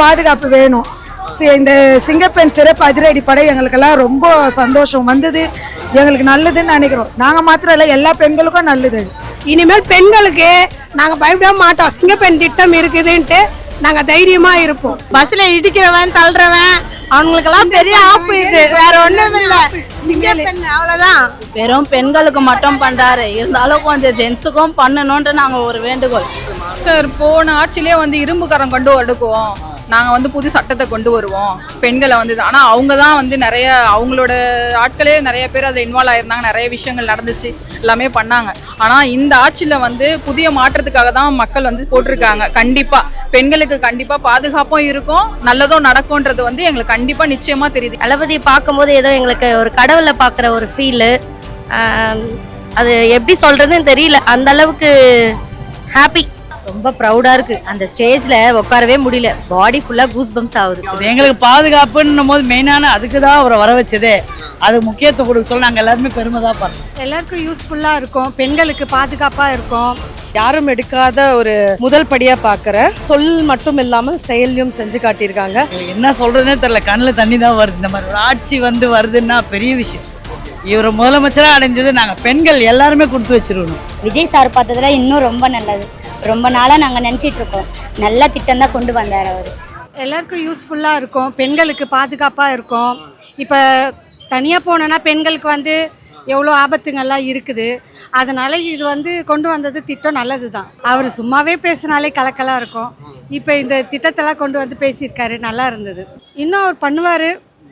பாதுகாப்பு வேணும். இந்த சிங்கப்பெண் சிறப்பு அதிரடிப்படை எங்களுக்கெல்லாம் ரொம்ப சந்தோஷம் வந்தது, எங்களுக்கு நல்லதுன்னு நினைக்கிறோம். நாங்கள் மாத்திரம் இல்லை, எல்லா பெண்களுக்கும் நல்லது. இனிமேல் பெண்களுக்கு நாங்கள் பயப்பட மாட்டோம். சிங்கப்பெண் திட்டம் இருக்குதுன்ட்டு நாங்கள் தைரியமாக இருப்போம். பஸ்ஸில் இடிக்கிறவன் தள்ளுறவன் அவங்களுக்கெல்லாம் பெரிய ஆப்பு, இது வேற ஒன்றும் இல்லை. சிங்கப்பெண் அவ்வளோதான். வெறும் பெண்களுக்கு மட்டும் பண்ணுறாரு, இருந்தாலும் கொஞ்சம் ஜென்ஸுக்கும் பண்ணணுன்ட்டு நாங்கள் ஒரு வேண்டுகோள். சார், போன ஆட்சியிலே இரும்புக்கரம் கொண்டு அடுக்குவோம், நாங்கள் புது சட்டத்தை கொண்டு வருவோம் பெண்களை ஆனால் அவங்க தான் நிறைய அவங்களோட ஆட்களே நிறைய பேர் அதில் இன்வால்வ் ஆயிருந்தாங்க, நிறைய விஷயங்கள் நடந்துச்சு, எல்லாமே பண்ணாங்க. ஆனால் இந்த ஆட்சியில் புதிய மாற்றத்துக்காக தான் மக்கள் போட்டிருக்காங்க. கண்டிப்பாக பெண்களுக்கு கண்டிப்பாக பாதுகாப்பும் இருக்கும், நல்லதும் நடக்கும்ன்றது எங்களுக்கு கண்டிப்பாக நிச்சயமாக தெரியுது. தளபதி பார்க்கும்போது ஏதோ எங்களுக்கு ஒரு கடவுளை பார்க்குற ஒரு ஃபீலு, அது எப்படி சொல்கிறதுன்னு தெரியல, அந்த அளவுக்கு ஹாப்பி. ரொம்ப ப்ரௌடா இருக்கு. அந்த ஸ்டேஜ்ல உட்காரவே முடியல, பாடி ஃபுல்லா கூஸ் பம்ஸ் ஆகுது. எங்களுக்கு பாதுகாப்புன்னும் போது மெயினான அதுக்கு தான் அவரை வர வச்சதே, அது முக்கியத்துவம் கொடுக்க சொல்ல நாங்கள் எல்லாருமே பெருமை தான் பார்ப்போம். எல்லாருக்கும் யூஸ்ஃபுல்லாக இருக்கும், பெண்களுக்கு பாதுகாப்பாக இருக்கும். யாரும் எடுக்காத ஒரு முதல் படியா பார்க்குற சொல் மட்டும் இல்லாமல் செயலையும் செஞ்சு காட்டியிருக்காங்க. என்ன சொல்றதுன்னே தெரியல, கண்ணில் தண்ணி தான் வருது. இந்த மாதிரி ஒரு ஆட்சி வருதுன்னா பெரிய விஷயம். இவர் முதலமைச்சராக அடைஞ்சது நாங்கள் பெண்கள் எல்லாருமே கொடுத்து வச்சிருக்கணும். விஜய் சார் பார்த்ததுல இன்னும் ரொம்ப நல்லது. ரொம்ப நாளாக நாங்கள் நினச்சிட்டு இருக்கோம், நல்ல திட்டம் தான் கொண்டு வந்தார் அவர். எல்லாருக்கும் யூஸ்ஃபுல்லாக இருக்கும், பெண்களுக்கு பாதுகாப்பாக இருக்கும். இப்போ தனியாக போனோன்னா பெண்களுக்கு எவ்வளோ ஆபத்துங்கள்லாம் இருக்குது. அதனால் இது கொண்டு வந்தது திட்டம் நல்லது தான். அவர் சும்மாவே பேசினாலே கலக்கலாக இருக்கும். இப்போ இந்த திட்டத்தெல்லாம் கொண்டு பேசியிருக்காரு, நல்லா இருந்தது. இன்னும் அவர் பண்ணுவார்,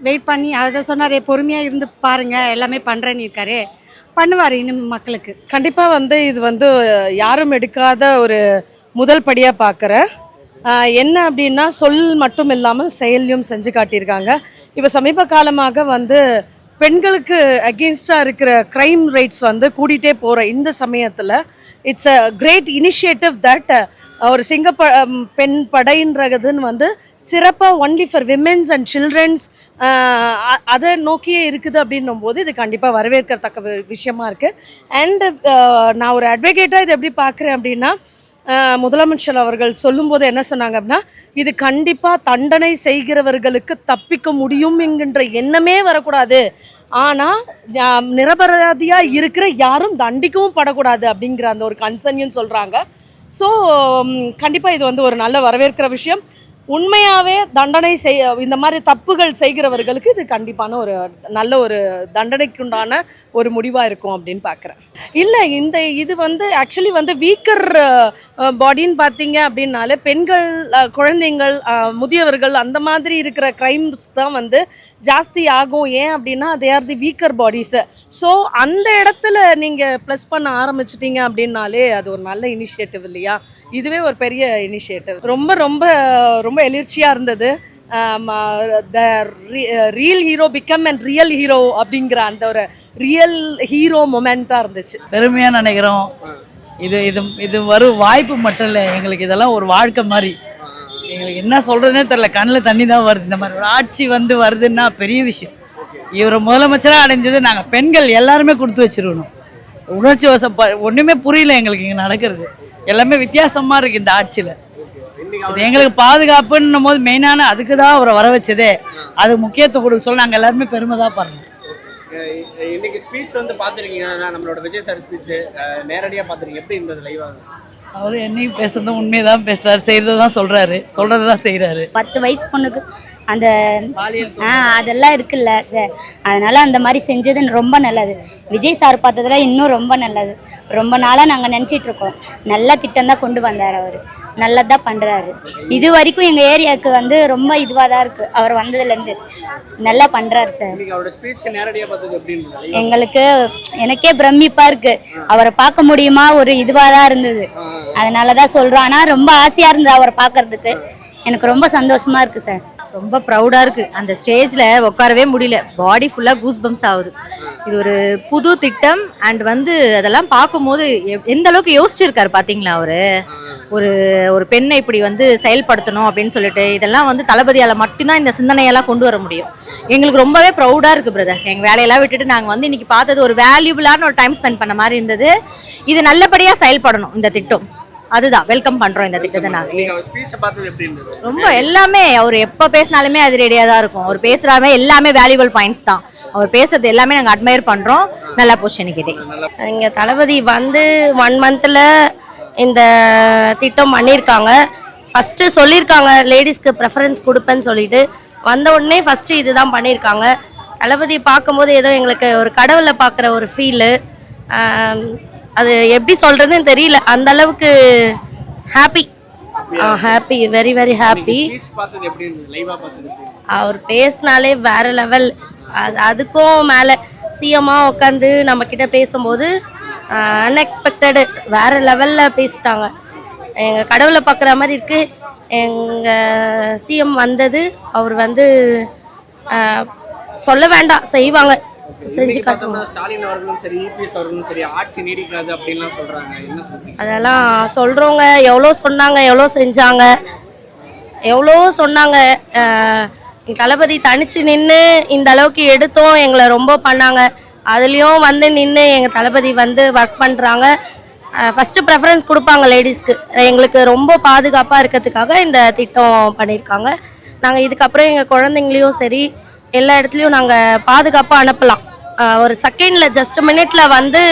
வெயிட் பண்ணி அதை சொன்னார், பொறுமையாக இருந்து பாருங்கள், எல்லாமே பண்ணுறேன்னு இருக்காரு, பண்ணுவார் இன்னும் மக்களுக்கு. கண்டிப்பாக இது யாரும் எடுக்காத ஒரு முதல் படியாக பார்க்குறேன். என்ன அப்படின்னா சொல் மட்டும் இல்லாமல் செயலையும் செஞ்சு காட்டியிருக்காங்க. இப்போ சமீப காலமாக பெண்களுக்கு அகெயின்ஸ்டாக இருக்கிற க்ரைம் ரேட்ஸ் கூடிட்டே போகிற இந்த சமயத்தில் it's a great initiative that ஒரு பெண் படைன்றதுன்னு சிறப்பாக only for womens and childrens அதை நோக்கியே இருக்குது அப்படின்னும் போது இது கண்டிப்பாக வரவேற்கத்தக்க விஷயமா இருக்குது. அண்டு நான் ஒரு அட்வொகேட்டாக இது எப்படி பார்க்குறேன் அப்படின்னா, முதலமைச்சர் அவர்கள் சொல்லும்போது என்ன சொன்னாங்க அப்படின்னா, இது கண்டிப்பாக தண்டனை செய்கிறவர்களுக்கு தப்பிக்க முடியும் என்கின்ற எண்ணமே வரக்கூடாது, ஆனால் நிரபராதியாக இருக்கிற யாரும் தண்டிக்கவும் படக்கூடாது அப்படிங்கிற அந்த ஒரு கன்சர்னையும் சொல்கிறாங்க. ஸோ கண்டிப்பாக இது ஒரு நல்ல வரவேற்கிற விஷயம். உண்மையாகவே தண்டனை இந்த மாதிரி தப்புகள் செய்கிறவர்களுக்கு இது கண்டிப்பான ஒரு நல்ல ஒரு தண்டனைக்குண்டான ஒரு முடிவாக இருக்கும் அப்படின்னு பார்க்குறேன். இல்லை, இது ஆக்சுவலி வீக்கர் பாடின்னு பார்த்தீங்க அப்படின்னாலே பெண்கள், குழந்தைங்கள், முதியவர்கள் அந்த மாதிரி இருக்கிற க்ரைம்ஸ் தான் ஜாஸ்தி ஆகும். ஏன் அப்படின்னா they are the weaker bodies. So அந்த இடத்துல நீங்கள் ப்ளஸ் பண்ண ஆரம்பிச்சிட்டிங்க அப்படின்னாலே அது ஒரு நல்ல இனிஷியேட்டிவ் இல்லையா? இதுவே ஒரு பெரிய இனிஷியேட்டிவ். ரொம்ப ரொம்ப ரொம்ப எழுச்சியாக இருந்தது. The real hero become and real hero அப்படிங்கிற அந்த ஒரு ரியல் ஹீரோ மொமெண்ட்டாக இருந்துச்சு. பெருமையாக நினைக்கிறோம். இது இது இது வரும் வாய்ப்பு மட்டும் இல்லை, எங்களுக்கு இதெல்லாம் ஒரு வாழ்க்கை மாதிரி. எங்களுக்கு என்ன சொல்கிறதுனே தெரியல, கண்ணில் தண்ணி தான் வருது. இந்த மாதிரி ஒரு ஆட்சி வருதுன்னா பெரிய விஷயம். இவர் முதலமைச்சராக அடைஞ்சது நாங்கள் பெண்கள் எல்லாருமே கொடுத்து வச்சிருக்கணும். உணர்ச்சி வசம் ஒன்றுமே புரியல எங்களுக்கு இங்கே நடக்கிறது, எல்லாமே வித்தியாசமாக இருக்குது இந்த ஆட்சியில். இது எங்களுக்கு பாதுகாப்புன்னும் போது மெயினான அதுக்கு தான் அவரை வர வச்சதே, அது முக்கியத்துவம் கொடுக்க சொல்ல நாங்கள் எல்லாருமே பெருமை தான் பாருங்கள். இன்னைக்கு ஸ்பீச் பார்த்துருக்கீங்க, நம்மளோட விஜய் சார் ஸ்பீச் நேரடியாக பார்த்துருக்கீங்க, எப்படி இருந்தது லைவாக? அவர் என்னையும் பேசுறதும் உண்மையை தான் பேசுறாரு, செய்யறது தான் சொல்றாரு, சொல்றது தான் செய்யறாரு. 10 வயசு பொண்ணுக்கு அந்த அதெல்லாம் இருக்குல்ல சார், அதனால அந்த மாதிரி செஞ்சது ரொம்ப நல்லது. விஜய் சார் பார்த்ததுல இன்னும் ரொம்ப நல்லது. ரொம்ப நாளாக நாங்கள் நினச்சிட்டு இருக்கோம், நல்ல திட்டம் தான் கொண்டு வந்தார் அவர், நல்லதாக பண்ணுறாரு. இது வரைக்கும் எங்கள் ஏரியாவுக்கு ரொம்ப இதுவாக தான் இருக்குது, அவர் வந்ததுலேருந்து நல்லா பண்ணுறாரு சார். எனக்கே பிரமிப்பாக இருக்குது, அவரை பார்க்க முடியுமா ஒரு இதுவாக தான் இருந்தது, அதனால தான் சொல்கிறோம். ஆனால் ரொம்ப ஆசையாக இருந்தது அவரை பார்க்கறதுக்கு, எனக்கு ரொம்ப சந்தோஷமாக இருக்குது சார். ரொம்ப ப்ரௌடா இருக்கு. அந்த ஸ்டேஜ்ல உட்காரவே முடியல, பாடி ஃபுல்லா கூஸ் பம்ஸ் ஆகுது. இது ஒரு புது திட்டம். அண்ட் அதெல்லாம் பார்க்கும்போது எந்த அளவுக்கு யோசிச்சிருக்காரு பாத்தீங்களா அவரு, ஒரு பெண்ணை இப்படி செயல்படுத்தணும் அப்படின்னு சொல்லிட்டு. இதெல்லாம் தளபதியால மட்டும்தான் இந்த சிந்தனையெல்லாம் கொண்டு வர முடியும். எங்களுக்கு ரொம்பவே ப்ரௌடா இருக்கு பிரதர். எங்க வேலையெல்லாம் விட்டுட்டு நாங்க இன்னைக்கு பார்த்தது ஒரு வேல்யூபிளான ஒரு டைம் ஸ்பெண்ட் பண்ண மாதிரி இருந்தது. இது நல்லபடியா செயல்படணும் இந்த திட்டம், அதுதான் வெல்கம் பண்றோம் இந்த திட்டத்தை நாங்க. இன்னைக்கு அவர் ஸ்பீச்சை பார்த்தது எப்படி இருந்தது? ரொம்ப எல்லாமே அவர் எப்போ பேசினாலுமே அது ரெடியாக தான் இருக்கும். அவர் பேசுறாமே எல்லாமே வேல்யூபிள் பாயிண்ட்ஸ் தான். அவர் பேசுறது எல்லாமே நாங்கள் அட்மையர் பண்றோம். நல்லா பொசிஷன் கிட்டே இங்கே தளபதி வந்து 1 மந்த்தில் இந்த திட்டம் பண்ணியிருக்காங்க. ஃபஸ்ட்டு சொல்லியிருக்காங்க லேடிஸ்க்கு ப்ரெஃபரன்ஸ் கொடுப்பேன்னு சொல்லிட்டு, வந்த உடனே ஃபஸ்ட்டு இதுதான் பண்ணியிருக்காங்க. தளபதி பார்க்கும்போது ஏதோ எங்களுக்கு ஒரு கடவுளை பார்க்குற ஒரு ஃபீலு. அது எப்படி சொல்கிறதுன்னு தெரியல, அந்த அளவுக்கு happy. Happy, very very happy. Speech பார்த்தது எப்படி இருந்தது? லைவா பார்த்தது எப்படி இருந்தது? அவர் பேசினாலே வேற லெவல். அதுக்கும் மேலே சிஎம்மாக உட்காந்து நம்மக்கிட்ட பேசும்போது அன்எக்ஸ்பெக்டடு வேற லெவலில் பேசிட்டாங்க. எங்கள் கடவுளை பார்க்குற மாதிரி இருக்குது. எங்கள் சிஎம் வந்தது, அவர் வந்து சொல்ல வேண்டாம், செய்வாங்க, செஞ்சு காட்டுவாங்க. ஸ்டாலின் அவர்களும் சரி, இபிஎஸ் அவர்களும் சரி, ஆட்சி நீடிக்காது அப்படின்லாம் சொல்றாங்க. என்ன சொல்றீங்க? அதெல்லாம் சொல்கிறவங்க எவ்வளோ சொன்னாங்க, எவ்வளோ செஞ்சாங்க, எவ்வளோ சொன்னாங்க. தளபதி தனிச்சு நின்று இந்த அளவுக்கு எடுத்தோம், எங்களை ரொம்ப பண்ணாங்க. அதுலேயும் வந்து நின்று எங்கள் தளபதி வந்து ஒர்க் பண்ணுறாங்க. ஃபஸ்ட்டு ப்ரெஃபரன்ஸ் கொடுப்பாங்க லேடிஸ்க்கு. எங்களுக்கு ரொம்ப பாதுகாப்பாக இருக்கிறதுக்காக இந்த திட்டம் பண்ணியிருக்காங்க. நாங்கள் இதுக்கப்புறம் எங்கள் குழந்தைங்களையும் சரி எல்லா இடத்துலையும் நாங்கள் பாதுகாப்பாக அனுப்பலாம். ஒரு செகண்டில் ஜஸ்ட் மினிட்ல வந்து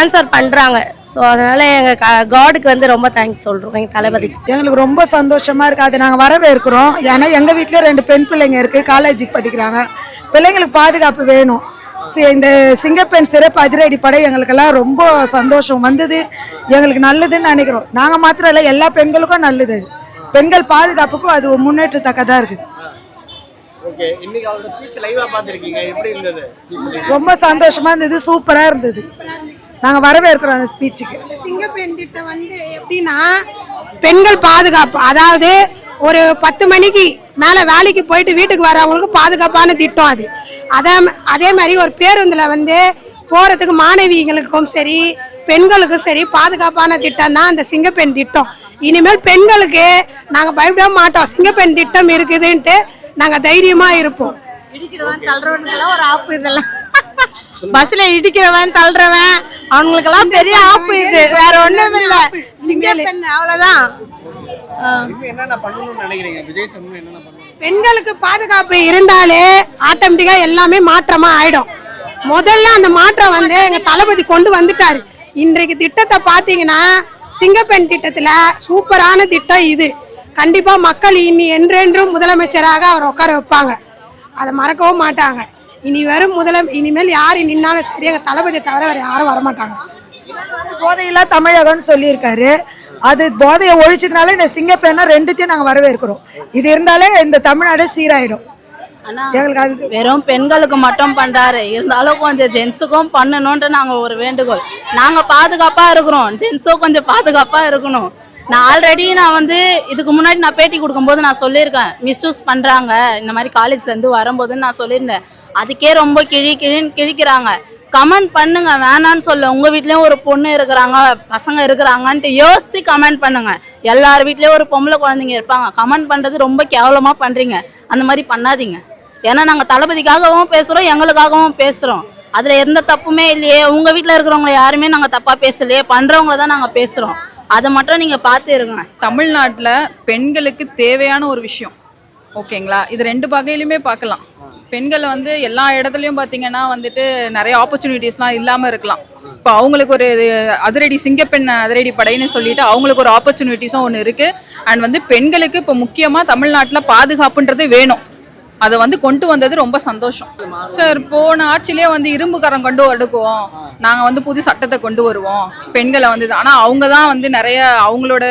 ஆன்சர் பண்ணுறாங்க. ஸோ அதனால் எங்கள் காடுக்கு வந்து ரொம்ப தேங்க்ஸ் சொல்கிறோம் எங்கள் தளபதி. எங்களுக்கு ரொம்ப சந்தோஷமாக இருக்குது. அதை நாங்கள் வரவேற்கிறோம். ஏன்னா எங்கள் வீட்டிலே 2 பெண் பிள்ளைங்க இருக்குது, காலேஜுக்கு படிக்கிறாங்க. பிள்ளைங்களுக்கு பாதுகாப்பு வேணும். இந்த சிங்கப்பெண் சிறப்பு அதிரடி படை எங்களுக்கெல்லாம் ரொம்ப சந்தோஷம் வந்தது. எங்களுக்கு நல்லதுன்னு நினைக்கிறோம். நாங்கள் மாத்திரம் இல்லை, எல்லா பெண்களுக்கும் நல்லது. பெண்கள் பாதுகாப்புக்கும் அது முன்னேற்றத்தக்கதாக இருக்குது. ஓகே, இன்னைக்கு அவரோட ஸ்பீச் லைவா பார்த்திருக்கீங்க, எப்படி இருந்தது? ரொம்ப சந்தோஷமா இருந்தது, சூப்பரா இருந்தது. நாங்க வரவேற்கிறோம் அந்த ஸ்பீச்சுக்கு. சிங்கப்பெண் திட்டம் வந்து எப்படின்னா பெண்கள் பாதுகாப்பு, அதாவது ஒரு 10 மணிக்கு மேலே வேலைக்கு போயிட்டு வீட்டுக்கு வரவங்களுக்கு பாதுகாப்பான திட்டம் அது. அதே மாதிரி ஒரு பேருந்தில் வந்து போகிறதுக்கு மாணவிகளுக்கும் சரி பெண்களுக்கும் சரி பாதுகாப்பான திட்டம் தான் அந்த சிங்கப்பெண் திட்டம். இனிமேல் பெண்களுக்கு நாங்கள் பயப்பட மாட்டோம். சிங்கப்பெண் திட்டம் இருக்குதுன்ட்டு நாங்கள் தைரியமாக இருப்போம். இடிக்கிறவன் தள்ளுறவனுக்கெல்லாம் ஒரு ஆப்பு இதெல்லாம். பஸ்ல இடிக்கிறவன் தள்ளுறவன் அவங்களுக்கெல்லாம் பெரிய ஆப்பு இது, வேற ஒண்ணும் இல்ல. சிங்கப்பெண் அவ்வளவுதான். என்னென்ன பண்ணணும்னு நினைக்கிறீங்க? விஜய் சார் என்னென்ன பண்ணணும்? பெண்களுக்கு பாதுகாப்பு இருந்தாலே ஆட்டோமேட்டிக்கா எல்லாமே மாற்றமா ஆயிடும். முதல்ல அந்த மாற்றம் வந்து எங்க தளபதி கொண்டு வந்துட்டாரு. இன்றைக்கு திட்டத்தை பார்த்தீங்கன்னா சிங்கப்பெண் திட்டத்துல சூப்பரான திட்டம் இது. கண்டிப்பா மக்கள் இனி என்றென்றும் முதலமைச்சராக அவர் உட்கார வைப்பாங்க, அதை மறக்கவும் மாட்டாங்க. இனிமேல் யார் நின்னாலும் சரி எங்க தளபதியை தவிர வேற யாரும் வரமாட்டாங்க. போதையில்லா தமிழகம்னு சொல்லியிருக்காரு. அது போதையை ஒழிச்சதுனால இந்த சிங்கப்பெண்ணை 2த்தையும் நாங்கள் வரவேற்கிறோம். இது இருந்தாலே இந்த தமிழ்நாடு சீராயிடும். எங்களுக்கு அது வெறும் பெண்களுக்கு மட்டும் பண்றாரு, இருந்தாலும் கொஞ்சம் ஜென்ஸுக்கும் பண்ணணும்ன்ற நாங்க ஒரு வேண்டுகோள். நாங்க பாதுகாப்பா இருக்கிறோம், ஜென்ஸும் கொஞ்சம் பாதுகாப்பா இருக்கணும். நான் வந்து இதுக்கு முன்னாடி நான் பேட்டி கொடுக்கும்போது நான் சொல்லியிருக்கேன், மிஸ்யூஸ் பண்ணுறாங்க இந்த மாதிரி காலேஜ்லேருந்து வரும்போதுன்னு நான் சொல்லியிருந்தேன். அதுக்கே ரொம்ப கிழின்னு கிழிக்கிறாங்க. கமெண்ட் பண்ணுங்க, வேணான்னு சொல்ல. உங்கள் வீட்லேயும் ஒரு பொண்ணு இருக்கிறாங்க, பசங்க இருக்கிறாங்கன்ட்டு யோசிச்சு கமெண்ட் பண்ணுங்க. எல்லார் வீட்லேயும் ஒரு பொம்பளை குழந்தைங்க இருப்பாங்க. கமெண்ட் பண்ணுறது ரொம்ப கேவலமாக பண்ணுறீங்க, அந்த மாதிரி பண்ணாதீங்க. ஏன்னா நாங்கள் தளபதிக்காகவும் பேசுகிறோம், எங்களுக்காகவும் பேசுகிறோம். அதில் எந்த தப்புமே இல்லையே. உங்கள் வீட்டில் இருக்கிறவங்கள யாருமே நாங்கள் தப்பாக பேசலையே, பண்ணுறவங்கள தான் நாங்கள் பேசுகிறோம். அதை மட்டும் நீங்கள் பார்த்து இருங்க. தமிழ்நாட்டில் பெண்களுக்கு தேவையான ஒரு விஷயம், ஓகேங்களா? இது 2 வகையிலுமே பார்க்கலாம். பெண்கள் வந்து எல்லா இடத்துலையும் பார்த்தீங்கன்னா வந்துட்டு நிறைய ஆப்பர்ச்சுனிட்டிஸ்லாம் இல்லாமல் இருக்கலாம். இப்போ அவங்களுக்கு ஒரு அதிரடி சிங்கப்பெண் அதிரடி படைன்னு சொல்லிட்டு அவங்களுக்கு ஒரு ஆப்பர்ச்சுனிட்டிஸும் ஒன்று இருக்குது. அண்ட் வந்து பெண்களுக்கு இப்போ முக்கியமாக தமிழ்நாட்டில் பாதுகாப்புன்றது வேணும். அதை வந்து கொண்டு வந்தது ரொம்ப சந்தோஷம் சார். போன ஆட்சியிலே வந்து இரும்புக்கரம் கொண்டு அடுக்குவோம், நாங்கள் வந்து புது சட்டத்தை கொண்டு வருவோம் பெண்களை வந்து. ஆனால் அவங்க தான் வந்து நிறைய அவங்களோட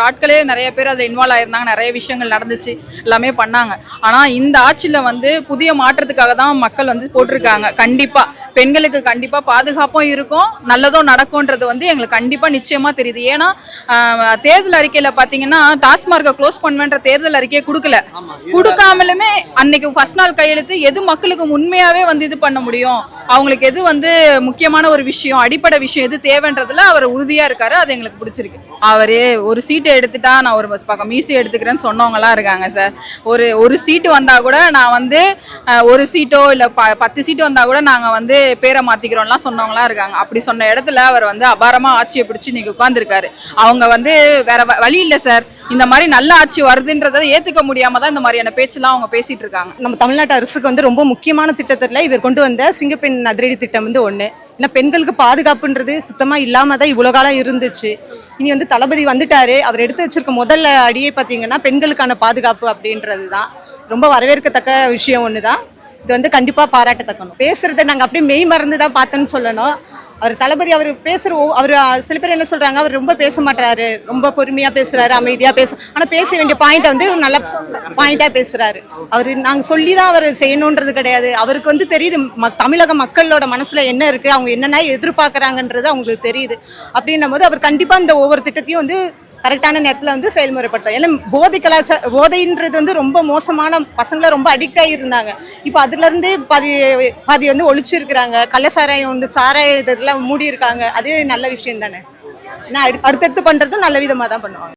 ஆட்களே நிறைய பேர் அதில் இன்வால்வ் ஆயிருந்தாங்க, நிறைய விஷயங்கள் நடந்துச்சு, எல்லாமே பண்ணாங்க. ஆனால் இந்த ஆட்சியில் வந்து புதிய மாற்றத்துக்காக தான் மக்கள் வந்து போட்டிருக்காங்க. கண்டிப்பாக பெண்களுக்கு கண்டிப்பாக பாதுகாப்பும் இருக்கும், நல்லதும் நடக்கும்ன்றது வந்து எங்களுக்கு கண்டிப்பாக நிச்சயமாக தெரியுது. ஏன்னா தேர்தல் அறிக்கையில் பார்த்தீங்கன்னா டாஸ்மார்க்கை க்ளோஸ் பண்ணுவேன்ற தேர்தல் அறிக்கையை கொடுக்காமலுமே அன்னைக்கு ஃபர்ஸ்ட் நாள் கையெழுத்து எது மக்களுக்கு உண்மையாவே வந்து இது பண்ண முடியும், அவங்களுக்கு எது வந்து முக்கியமான ஒரு விஷயம், அடிப்படை விஷயம் எது தேவைன்றதுல அவர் உறுதியா இருக்காரு. அது எங்களுக்கு பிடிச்சிருக்கு. அவரு ஒரு சீட்டை எடுத்துட்டா நான் ஒரு பக்கம் மீசி எடுத்துக்கிறேன்னு சொன்னவங்கலாம் இருக்காங்க சார். ஒரு சீட்டு வந்தா கூட நான் வந்து ஒரு சீட்டோ இல்லை 10 சீட்டு வந்தா கூட நாங்கள் வந்து பேரை மாத்திக்கிறோம்லாம் சொன்னவங்களாம் இருக்காங்க. அப்படி சொன்ன இடத்துல அவர் வந்து அபாரமா ஆட்சியை பிடிச்சி இன்னைக்கு உட்கார்ந்துருக்காரு. அவங்க வந்து வேற வழி இல்லை சார், இந்த மாதிரி நல்ல ஆட்சி வருதுன்றதை ஏத்துக்க முடியாம தான் இந்த மாதிரியான பேச்செல்லாம் அவங்க பேசிட்டு இருக்காங்க. நம்ம தமிழ்நாட்டு அரசுக்கு வந்து ரொம்ப முக்கியமான திட்டத்தில் இவர் கொண்டு வந்த சிங்கப்பெண் அதிரடி திட்டம் வந்து ஒன்று. ஏன்னா பெண்களுக்கு பாதுகாப்புன்றது சுத்தமாக இல்லாமல் தான் இவ்வளோ காலம் இருந்துச்சு. இனி வந்து தளபதி வந்துட்டாரு, அவர் எடுத்து வச்சிருக்க முதல்ல அடியே பார்த்தீங்கன்னா பெண்களுக்கான பாதுகாப்பு அப்படின்றது தான் ரொம்ப வரவேற்கத்தக்க விஷயம் ஒன்று தான். இது வந்து கண்டிப்பாக பாராட்டத்தக்கணும். பேசுறதை நாங்கள் அப்படியே மெய் மறந்து தான் பார்த்தோன்னு சொல்லணும். அவர் தளபதி அவர் பேசுகிற அவர் சில பேர் என்ன சொல்கிறாங்க, அவர் ரொம்ப பேச மாட்டாரு, ரொம்ப பொறுமையாக பேசுகிறாரு, அமைதியாக ஆனால் பேச வேண்டிய பாயிண்ட்டை வந்து நல்ல பாயிண்ட்டாக பேசுகிறாரு. அவர் நாங்கள் சொல்லி தான் அவர் செய்யணுன்றது கிடையாது. அவருக்கு வந்து தெரியுது தமிழக மக்களோட மனசில் என்ன இருக்குது, அவங்க என்னென்ன எதிர்பார்க்குறாங்கன்றது அவங்களுக்கு தெரியுது. அப்படின்னும் போது அவர் கண்டிப்பாக இந்த ஒவ்வொரு திட்டத்தையும் வந்து கரெக்டான நேரத்தில் வந்து செயல்முறைப்படுத்தும். ஏன்னா போதைன்றது வந்து ரொம்ப மோசமான, பசங்களை ரொம்ப அடிக்ட் ஆகியிருந்தாங்க. இப்போ அதுலேருந்து பாதி வந்து ஒழிச்சிருக்கிறாங்க. கள்ளசாராயம் வந்து சாராயம் இதெல்லாம் மூடி இருக்காங்க. அது நல்ல விஷயம் தானே. ஏன்னா அடுத்தடுத்து பண்ணுறதும் நல்ல விதமாக தான் பண்ணுவாங்க.